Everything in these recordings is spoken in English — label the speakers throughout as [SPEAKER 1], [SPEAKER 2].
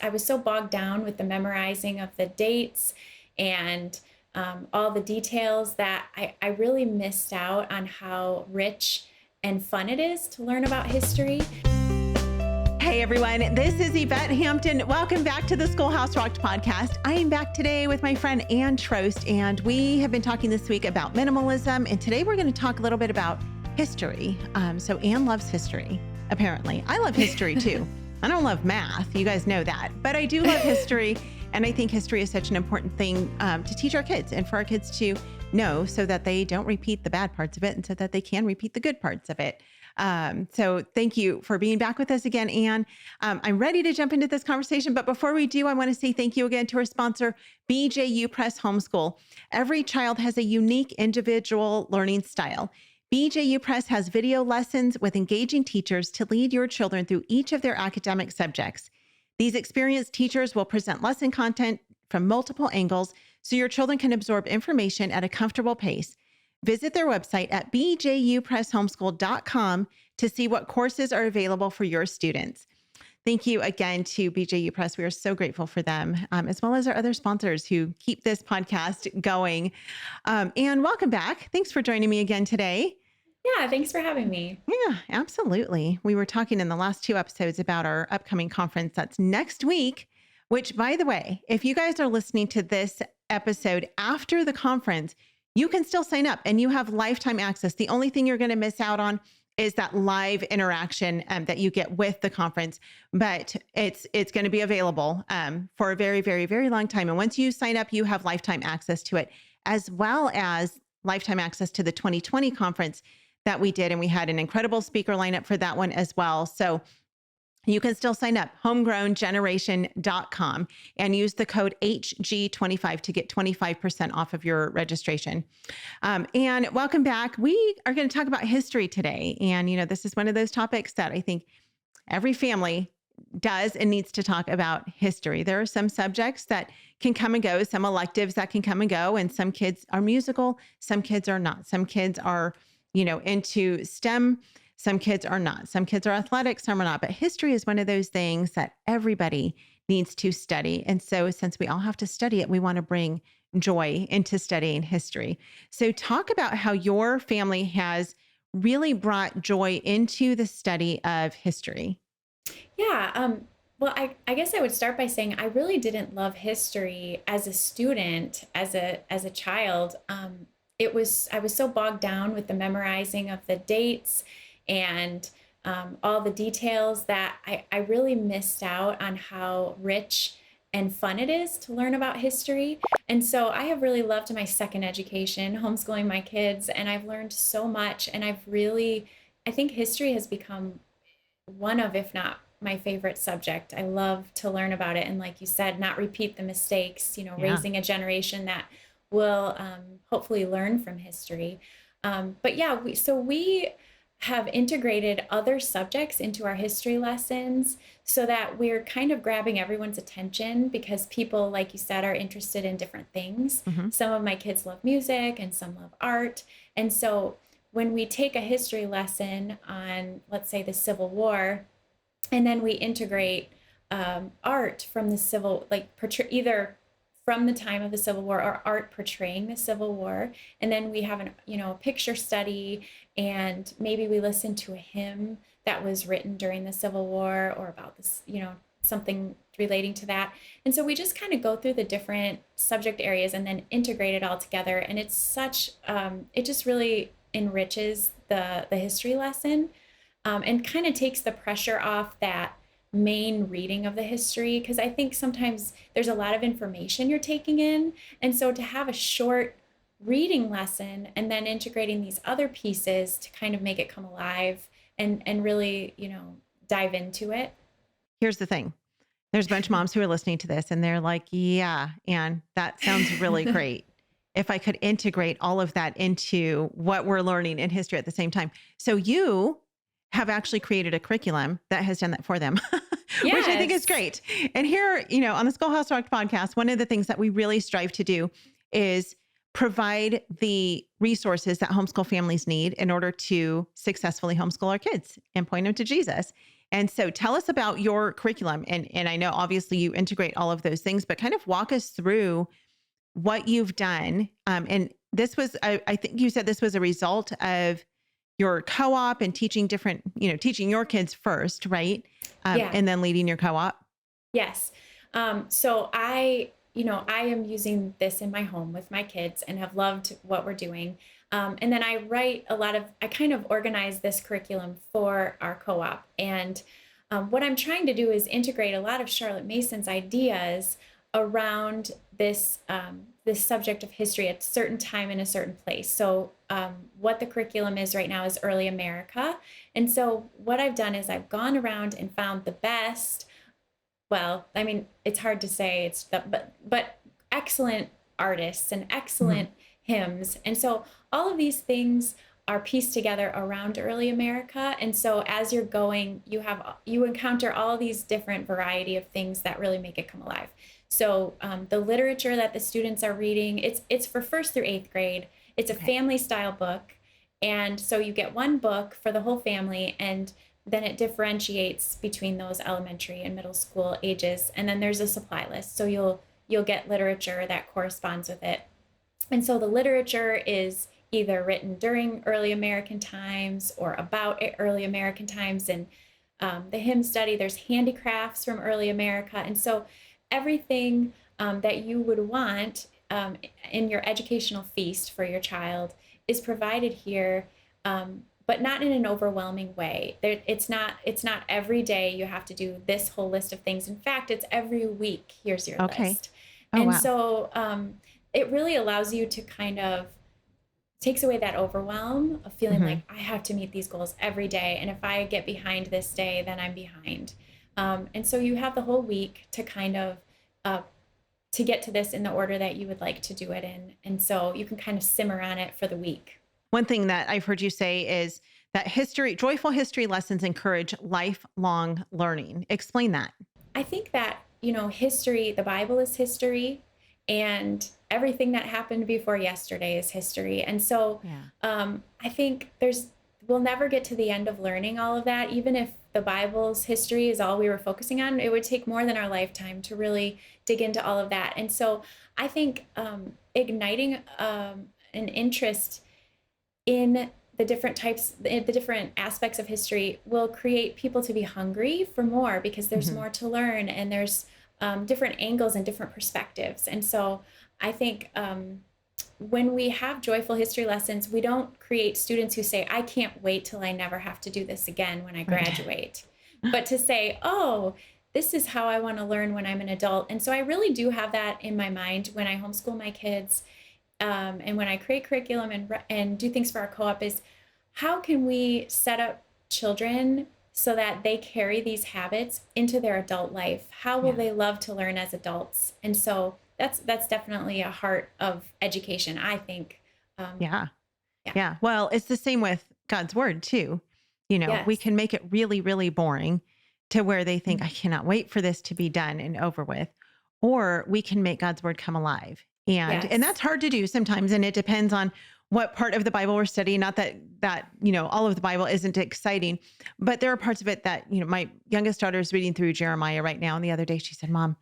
[SPEAKER 1] I was so bogged down with the memorizing of the dates and all the details that I really missed out on how rich and fun it is to learn about history.
[SPEAKER 2] Hey everyone, this is Yvette Hampton. Welcome back to the Schoolhouse Rocked podcast. I am back today with my friend Ann Troast, and we have been talking this week about minimalism, and today we're going to talk a little bit about history. So Ann loves history, apparently. I love history too. I don't love math, you guys know that, but I do love history, and I think history is such an important thing to teach our kids and for our kids to know so that they don't repeat the bad parts of it and so that they can repeat the good parts of it. So thank you for being back with us again, Ann. I'm ready to jump into this conversation, but before we do, I want to say thank you again to our sponsor, BJU Press Homeschool. Every child has a unique individual learning style. BJU Press has video lessons with engaging teachers to lead your children through each of their academic subjects. These experienced teachers will present lesson content from multiple angles so your children can absorb information at a comfortable pace. Visit their website at bjupresshomeschool.com to see what courses are available for your students. Thank you again to BJU Press. We are so grateful for them, as well as our other sponsors who keep this podcast going. And welcome back. Thanks for joining me again today.
[SPEAKER 1] Yeah, thanks for having me.
[SPEAKER 2] Yeah, absolutely. We were talking in the last two episodes about our upcoming conference that's next week, which, by the way, if you guys are listening to this episode after the conference, you can still sign up and you have lifetime access. The only thing you're going to miss out on is that live interaction that you get with the conference, but it's going to be available for a very, very, very long time. And once you sign up, you have lifetime access to it, as well as lifetime access to the 2020 conference that we did. And we had an incredible speaker lineup for that one as well. So you can still sign up, homegrowngeneration.com, and use the code HG25 to get 25% off of your registration. And welcome back. We are going to talk about history today. And, this is one of those topics that I think every family does and needs to talk about history. There are some subjects that can come and go, some electives that can come and go, and some kids are musical, some kids are not. Some kids are, into STEM. Some kids are not. Some kids are athletic, some are not. But history is one of those things that everybody needs to study. And so since we all have to study it, we want to bring joy into studying history. So talk about how your family has really brought joy into the study of history.
[SPEAKER 1] Yeah, well, I guess I would start by saying I really didn't love history as a student, as a child. I was so bogged down with the memorizing of the dates and all the details that I really missed out on how rich and fun it is to learn about history. And so I have really loved my second education, homeschooling my kids, and I've learned so much. And I think history has become one of, if not my favorite subject. I love to learn about it. And like you said, not repeat the mistakes,
[SPEAKER 2] Yeah.
[SPEAKER 1] raising a generation that will hopefully learn from history. But yeah, we have integrated other subjects into our history lessons so that we're kind of grabbing everyone's attention because people, like you said, are interested in different things.
[SPEAKER 2] Mm-hmm.
[SPEAKER 1] Some of my kids love music and some love art. And so when we take a history lesson on, let's say, the Civil War, and then we integrate art from the either from the time of the Civil War or art portraying the Civil War. And then we have a picture study, and maybe we listen to a hymn that was written during the Civil War or about this, something relating to that. And so we just kind of go through the different subject areas and then integrate it all together. And it's it just really enriches the history lesson and kind of takes the pressure off that main reading of the history, because I think sometimes there's a lot of information you're taking in. And so to have a short reading lesson and then integrating these other pieces to kind of make it come alive and really, dive into it.
[SPEAKER 2] Here's the thing. There's a bunch of moms who are listening to this and they're like, yeah, and that sounds really great. If I could integrate all of that into what we're learning in history at the same time. So you have actually created a curriculum that has done that for them, which I think is
[SPEAKER 1] Yes.
[SPEAKER 2] great. And here, on the Schoolhouse Rocked podcast, one of the things that we really strive to do is provide the resources that homeschool families need in order to successfully homeschool our kids and point them to Jesus. And so tell us about your curriculum. And I know obviously you integrate all of those things, but kind of walk us through what you've done. And this was, I think you said this was a result of your co-op and teaching different, teaching your kids first, right?
[SPEAKER 1] Yeah.
[SPEAKER 2] And then leading your co-op.
[SPEAKER 1] Yes. So I am using this in my home with my kids and have loved what we're doing. And then I kind of organize this curriculum for our co-op. And what I'm trying to do is integrate a lot of Charlotte Mason's ideas around this subject of history at a certain time in a certain place. So what the curriculum is right now is early America. And so what I've done is I've gone around and found the best, well, I mean, it's hard to say but excellent artists and excellent hymns. And so all of these things are pieced together around early America. And so as you're going, you encounter all these different variety of things that really make it come alive. So the literature that the students are reading, it's for 1st through 8th grade. It's a family style book. And so you get one book for the whole family, and then it differentiates between those elementary and middle school ages. And then there's a supply list. So you'll get literature that corresponds with it. And so the literature is either written during early American times or about early American times. And the hymn study, there's handicrafts from early America. And so everything that you would want in your educational feast for your child is provided here, but not in an overwhelming way. It's not every day you have to do this whole list of things. In fact, it's every week, here's your list.
[SPEAKER 2] Oh,
[SPEAKER 1] and
[SPEAKER 2] wow.
[SPEAKER 1] So it really allows you to kind of takes away that overwhelm of feeling like I have to meet these goals every day. And if I get behind this day, then I'm behind. And so you have the whole week to kind of to get to this in the order that you would like to do it in. And so you can kind of simmer on it for the week.
[SPEAKER 2] One thing that I've heard you say is that joyful history lessons encourage lifelong learning. Explain that.
[SPEAKER 1] I think that, history, the Bible is history, and everything that happened before yesterday is history. And so I think we'll never get to the end of learning all of that. Even if the Bible's history is all we were focusing on, it would take more than our lifetime to really dig into all of that. And so I think igniting an interest in the different aspects of history will create people to be hungry for more, because there's more to learn, and there's different angles and different perspectives. And so I think when we have joyful history lessons, we don't create students who say, I can't wait till I never have to do this again when I graduate, but to say, oh, this is how I want to learn when I'm an adult. And so I really do have that in my mind when I homeschool my kids, and when I create curriculum and do things for our co-op, is how can we set up children so that they carry these habits into their adult life? How will they love to learn as adults? And so that's definitely a heart of education, I think.
[SPEAKER 2] Yeah. Well, it's the same with God's word too. We can make it really, really boring to where they think, I cannot wait for this to be done and over with. Or we can make God's word come alive. And that's hard to do sometimes. And it depends on what part of the Bible we're studying. Not that all of the Bible isn't exciting, but there are parts of it that, my youngest daughter is reading through Jeremiah right now. And the other day she said, Mom,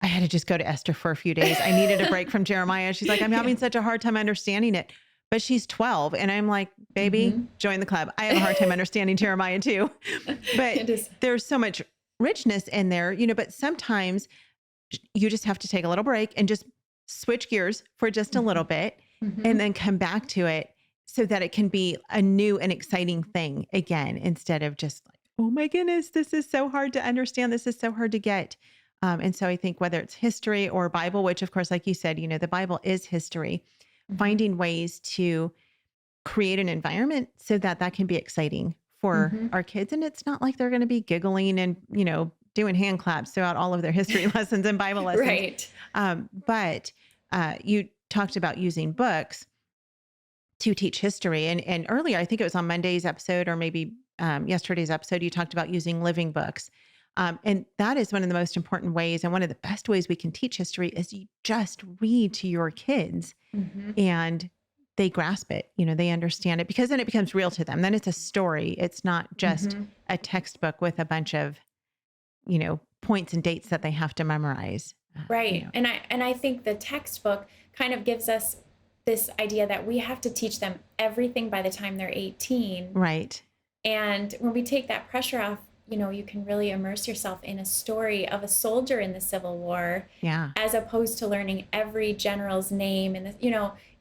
[SPEAKER 2] I had to just go to Esther for a few days. I needed a break from Jeremiah. She's like, I'm having such a hard time understanding it. But she's 12. And I'm like, baby, join the club. I have a hard time understanding Jeremiah too. But there's so much richness in there, but sometimes you just have to take a little break and just switch gears for just a little bit and then come back to it so that it can be a new and exciting thing again, instead of just like, oh my goodness, this is so hard to understand. This is so hard to get. And so I think whether it's history or Bible, which of course, like you said, the Bible is history, finding ways to create an environment so that can be exciting for our kids. And it's not like they're going to be giggling and, doing hand claps throughout all of their history lessons and Bible lessons.
[SPEAKER 1] Right.
[SPEAKER 2] But you talked about using books to teach history. And earlier, I think it was on Monday's episode or maybe yesterday's episode, you talked about using living books. And that is one of the most important ways. And one of the best ways we can teach history is you just read to your kids. And they grasp it, they understand it, because then it becomes real to them. Then it's a story. It's not just
[SPEAKER 1] Mm-hmm.
[SPEAKER 2] a textbook with a bunch of, points and dates that they have to memorize.
[SPEAKER 1] Right. And I think the textbook kind of gives us this idea that we have to teach them everything by the time they're 18.
[SPEAKER 2] Right.
[SPEAKER 1] And when we take that pressure off, you can really immerse yourself in a story of a soldier in the Civil War,
[SPEAKER 2] Yeah.
[SPEAKER 1] as opposed to learning every general's name. And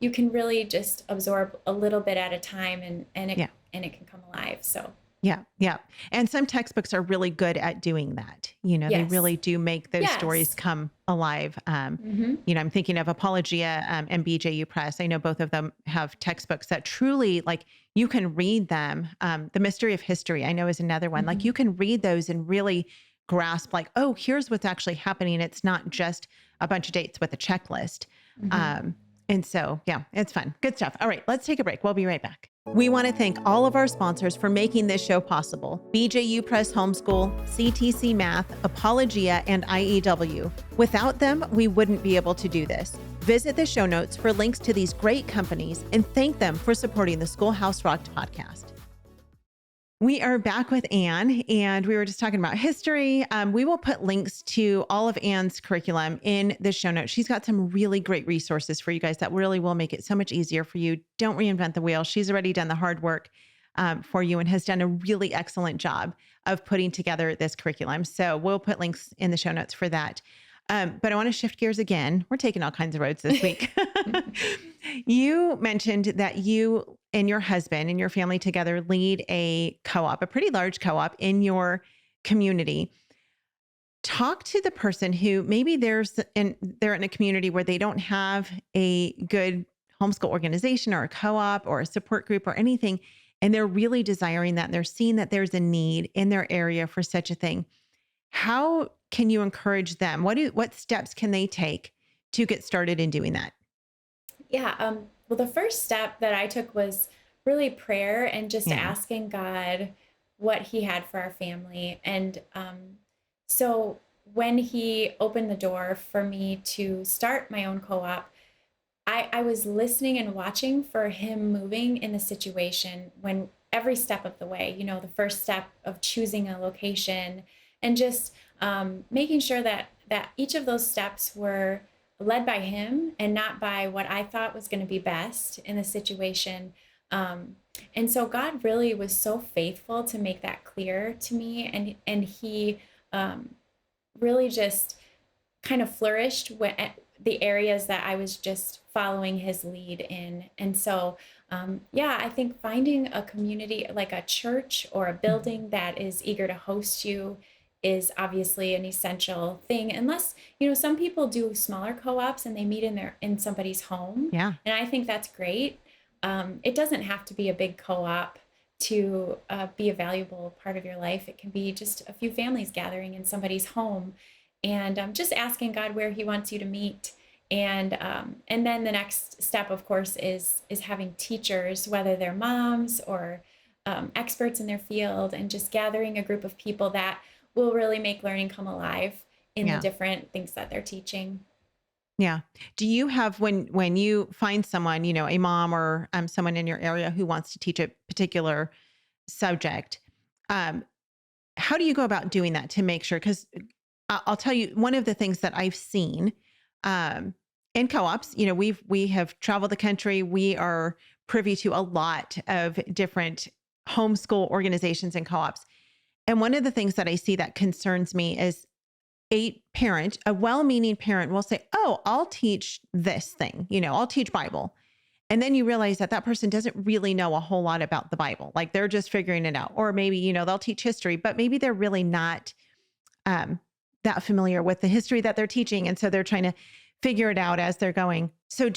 [SPEAKER 1] you can really just absorb a little bit at a time, and it
[SPEAKER 2] Yeah.
[SPEAKER 1] and it can come alive. So
[SPEAKER 2] Yeah. Yeah. And some textbooks are really good at doing that. They
[SPEAKER 1] yes,
[SPEAKER 2] really do make those stories
[SPEAKER 1] yes,
[SPEAKER 2] come alive.
[SPEAKER 1] mm-hmm.
[SPEAKER 2] I'm thinking of Apologia and BJU Press. I know both of them have textbooks that truly, like, you can read them. The Mystery of History, I know, is another one. Like,
[SPEAKER 1] Mm-hmm.
[SPEAKER 2] you can read those and really grasp, like, oh, here's what's actually happening. It's not just a bunch of dates with a checklist.
[SPEAKER 1] Mm-hmm.
[SPEAKER 2] And so, yeah, it's fun. Good stuff. All right, let's take a break. We'll be right back. We want to thank all of our sponsors for making this show possible: BJU Press Homeschool, CTC Math, Apologia, and IEW. Without them, we wouldn't be able to do this. Visit the show notes for links to these great companies and thank them for supporting the Schoolhouse Rocked podcast. We are back with Anne, and we were just talking about history. We will put links to all of Anne's curriculum in the show notes. She's got some really great resources for you guys that really will make it so much easier for you. Don't reinvent the wheel. She's already done the hard work for you and has done a really excellent job of putting together this curriculum. So we'll put links in the show notes for that. But I want to shift gears again. We're taking all kinds of roads this week. You mentioned that you and your husband and your family together lead a co-op, a pretty large co-op in your community. Talk to the person who maybe they're in a community where they don't have a good homeschool organization or a co-op or a support group or anything, and they're really desiring that, and they're seeing that there's a need in their area for such a thing. How can you encourage them? What steps can they take to get started in doing that?
[SPEAKER 1] Yeah. Well, the first step that I took was really prayer and just
[SPEAKER 2] Yeah.
[SPEAKER 1] asking God what He had for our family. And so when He opened the door for me to start my own co-op, I was listening and watching for Him moving in the situation when every step of the way, the first step of choosing a location, and just making sure that each of those steps were led by Him and not by what I thought was going to be best in the situation. And so God really was so faithful to make that clear to me, and He really just kind of flourished the areas that I was just following His lead in. And so, I think finding a community like a church or a building that is eager to host you is obviously an essential thing, unless, some people do smaller co-ops and they meet in somebody's home.
[SPEAKER 2] Yeah.
[SPEAKER 1] And I think that's great. It doesn't have to be a big co-op to be a valuable part of your life. It can be just a few families gathering in somebody's home, and just asking God where He wants you to meet. And then the next step, of course, is having teachers, whether they're moms or experts in their field, and just gathering a group of people that will really make learning come alive in the different things that they're teaching.
[SPEAKER 2] Yeah. Do you have, when you find someone, a mom or someone in your area who wants to teach a particular subject, how do you go about doing that to make sure? Because I'll tell you, one of the things that I've seen in co-ops, we have traveled the country. We are privy to a lot of different homeschool organizations and co-ops. And one of the things that I see that concerns me is a well-meaning parent will say, oh, I'll teach this thing, I'll teach Bible. And then you realize that person doesn't really know a whole lot about the Bible. Like, they're just figuring it out. Or maybe, they'll teach history, but maybe they're really not that familiar with the history that they're teaching. And so they're trying to figure it out as they're going. So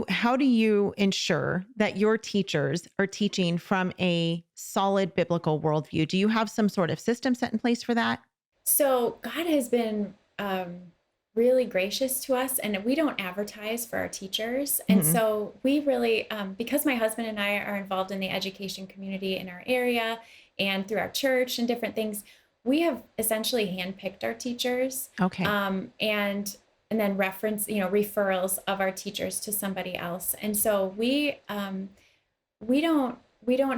[SPEAKER 2] how do you ensure that your teachers are teaching from a solid biblical worldview? Do you have some sort of system set in place for that?
[SPEAKER 1] So God has been really gracious to us, and we don't advertise for our teachers. And so we really, because my husband and I are involved in the education community in our area and through our church and different things, we have essentially handpicked our teachers.
[SPEAKER 2] Okay.
[SPEAKER 1] And and then referrals of our teachers to somebody else. And so we don't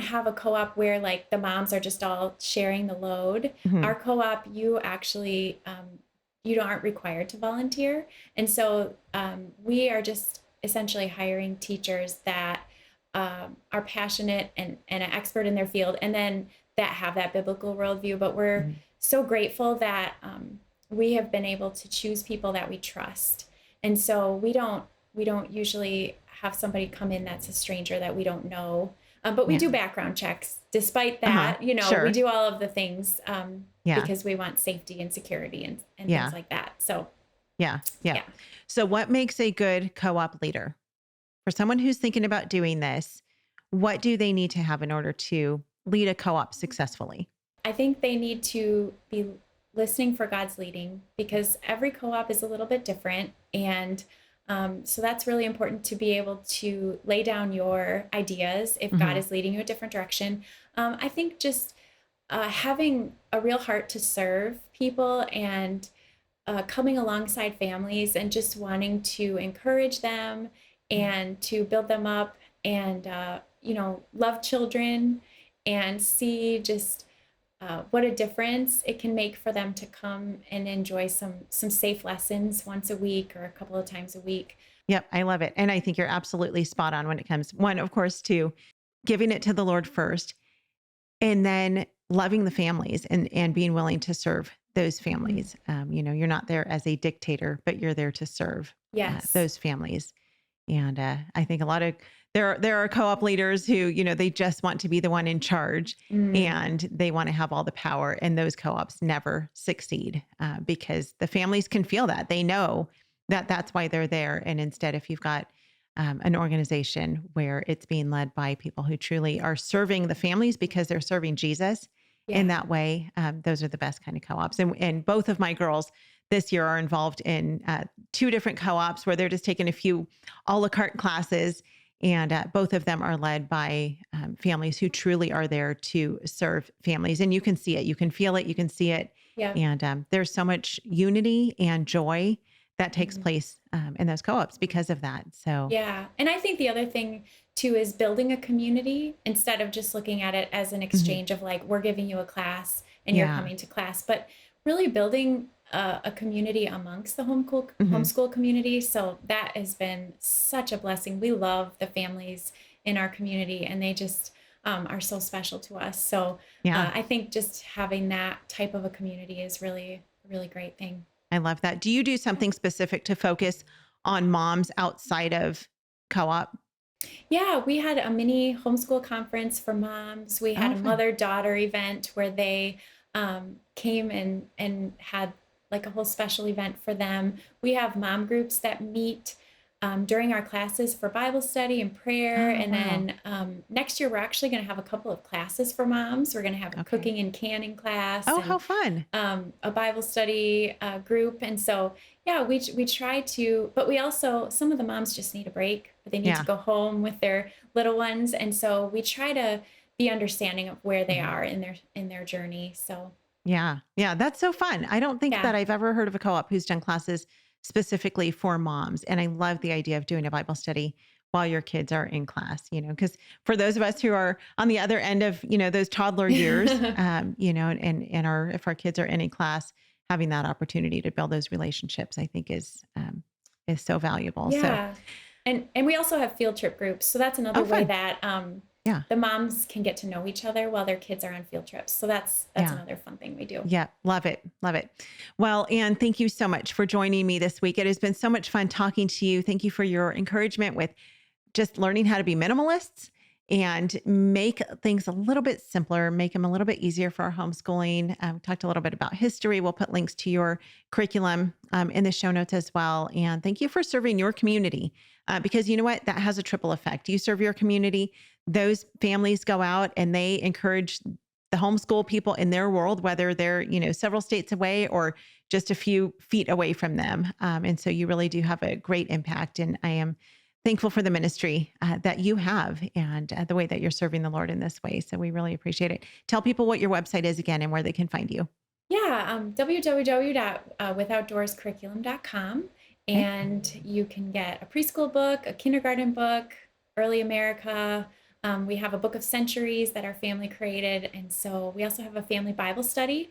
[SPEAKER 1] have a co-op where like the moms are just all sharing the load.
[SPEAKER 2] Mhm.
[SPEAKER 1] Our co-op, you actually you aren't required to volunteer, and so we are just essentially hiring teachers that are passionate and an expert in their field, and then that have that biblical worldview. But we're
[SPEAKER 2] Mhm.
[SPEAKER 1] so grateful that we have been able to choose people that we trust, and so we don't usually have somebody come in that's a stranger that we don't know. But we
[SPEAKER 2] Yeah.
[SPEAKER 1] do background checks. Despite
[SPEAKER 2] Uh-huh.
[SPEAKER 1] that, we
[SPEAKER 2] Sure.
[SPEAKER 1] do all of the things
[SPEAKER 2] Yeah.
[SPEAKER 1] because we want safety and security and things
[SPEAKER 2] Yeah.
[SPEAKER 1] like that. So,
[SPEAKER 2] Yeah. Yeah.
[SPEAKER 1] yeah.
[SPEAKER 2] So what makes a good co-op leader? For someone who's thinking about doing this, what do they need to have in order to lead a co-op successfully?
[SPEAKER 1] I think they need to be listening for God's leading because every co op is a little bit different. And so that's really important to be able to lay down your ideas if God
[SPEAKER 2] Mhm.
[SPEAKER 1] is leading you a different direction. I think just having a real heart to serve people and coming alongside families and just wanting to encourage them and to build them up and, love children and see just what a difference it can make for them to come and enjoy some safe lessons once a week or a couple of times a week.
[SPEAKER 2] Yep, I love it. And I think you're absolutely spot on when it comes, one, of course, to giving it to the Lord first, and then loving the families and being willing to serve those
[SPEAKER 1] Mhm.
[SPEAKER 2] families. You're not there as a dictator, but you're there to serve
[SPEAKER 1] Yes.
[SPEAKER 2] those families. And I think a lot of there are co-op leaders who, they just want to be the one in charge
[SPEAKER 1] Mm.
[SPEAKER 2] and they want to have all the power. And those co-ops never succeed because the families can feel that. They know that that's why they're there. And instead, if you've got an organization where it's being led by people who truly are serving the families because they're serving Jesus in
[SPEAKER 1] Yeah.
[SPEAKER 2] that way, those are the best kind of co-ops. And both of my girls this year are involved in two different co-ops where they're just taking a few a la carte classes. And both of them are led by families who truly are there to serve families. And you can see it, you can feel it, you can see it.
[SPEAKER 1] Yeah.
[SPEAKER 2] And there's so much unity and joy that takes
[SPEAKER 1] Mhm.
[SPEAKER 2] place in those co ops because of that. So,
[SPEAKER 1] Yeah. And I think the other thing too is building a community instead of just looking at it as an
[SPEAKER 2] mhm.
[SPEAKER 1] exchange of like, we're giving you a class and you're
[SPEAKER 2] Yeah.
[SPEAKER 1] coming to class, but really building a community amongst the
[SPEAKER 2] Hmm.
[SPEAKER 1] homeschool community. So that has been such a blessing. We love the families in our community and they just are so special to us. So
[SPEAKER 2] Yeah.
[SPEAKER 1] I think just having that type of a community is really, a really great thing.
[SPEAKER 2] I love that. Do you do something specific to focus on moms outside of co op?
[SPEAKER 1] Yeah, we had a mini homeschool conference for moms. We had
[SPEAKER 2] Oh,
[SPEAKER 1] a
[SPEAKER 2] fun.
[SPEAKER 1] mother-daughter event where they came and had like a whole special event for them. We have mom groups that meet during our classes for Bible study and prayer.
[SPEAKER 2] Oh,
[SPEAKER 1] And
[SPEAKER 2] wow.
[SPEAKER 1] then next year, we're actually going to have a couple of classes for moms. We're going to have a
[SPEAKER 2] Okay.
[SPEAKER 1] cooking and canning class
[SPEAKER 2] Oh,
[SPEAKER 1] and
[SPEAKER 2] how fun.
[SPEAKER 1] a Bible study group. And so, yeah, we try to, but we also, some of the moms just need a break, but they need to
[SPEAKER 2] Yeah.
[SPEAKER 1] go home with their little ones. And so we try to be understanding of where they
[SPEAKER 2] Mhm.
[SPEAKER 1] are in their journey. So,
[SPEAKER 2] Yeah. Yeah. That's so fun. I don't think
[SPEAKER 1] yeah.
[SPEAKER 2] that I've ever heard of a co op who's done classes specifically for moms. And I love the idea of doing a Bible study while your kids are in class, because for those of us who are on the other end of, those toddler years, and if our kids are in a class, having that opportunity to build those relationships, I think is so valuable. So
[SPEAKER 1] Yeah. And we also have field trip groups. So that's
[SPEAKER 2] oh,
[SPEAKER 1] another way
[SPEAKER 2] fun.
[SPEAKER 1] that
[SPEAKER 2] Yeah.
[SPEAKER 1] the moms can get to know each other while their kids are on field trips. So that's
[SPEAKER 2] Yeah.
[SPEAKER 1] another fun thing we do.
[SPEAKER 2] Yeah, love it. Love it. Well, Anne, thank you so much for joining me this week. It has been so much fun talking to you. Thank you for your encouragement with just learning how to be minimalists and make things a little bit simpler, make them a little bit easier for our homeschooling. Talked a little bit about history. We'll put links to your curriculum in the show notes as well. And thank you for serving your community because you know what? That has a triple effect. You serve your community, those families go out and they encourage the homeschool people in their world, whether they're, several states away or just a few feet away from them. And so you really do have a great impact. And I am thankful for the ministry that you have and the way that you're serving the Lord in this way. So we really appreciate it. Tell people what your website is again and where they can find you.
[SPEAKER 1] Yeah, www.withoutdoorscurriculum.com. And you can get a preschool book, a kindergarten book, early America. We have a book of centuries that our family created. And so we also have a family Bible study,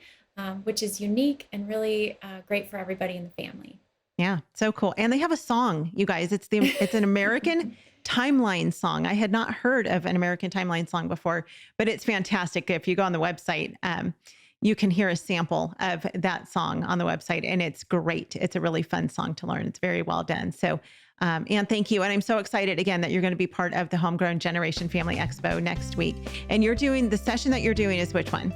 [SPEAKER 1] which is unique and really great for everybody in the family.
[SPEAKER 2] Yeah, so cool. And they have a song, you guys. It's an American timeline song. I had not heard of an American timeline song before, but it's fantastic. If you go on the website, you can hear a sample of that song on the website, and it's great. It's a really fun song to learn. It's very well done. So, Anne, thank you. And I'm so excited again that you're going to be part of the Homegrown Generation Family Expo next week. And the session that you're doing is which one?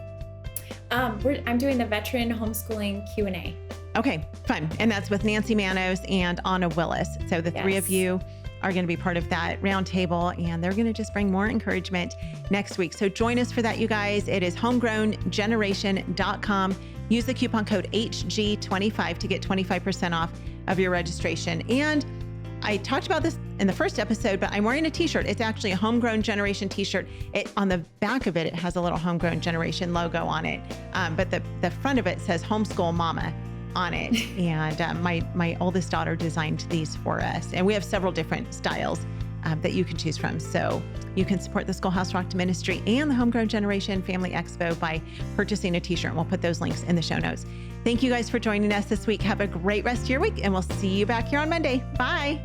[SPEAKER 1] I'm doing the Veteran Homeschooling Q&A.
[SPEAKER 2] Okay, fun. And that's with Nancy Manos and Anna Willis. So the three of you are going to be part of that roundtable, and they're going to just bring more encouragement next week. So join us for that, you guys. It is homegrowngeneration.com. Use the coupon code HG25 to get 25% off of your registration. And I talked about this in the first episode, but I'm wearing a t-shirt. It's actually a Homegrown Generation t-shirt. On the back of it, it has a little Homegrown Generation logo on it. But the front of it says Homeschool Mama on it. And my oldest daughter designed these for us. And we have several different styles that you can choose from. So you can support the Schoolhouse Rocked Ministry and the Homegrown Generation Family Expo by purchasing a t-shirt. And we'll put those links in the show notes. Thank you guys for joining us this week. Have a great rest of your week, and we'll see you back here on Monday. Bye.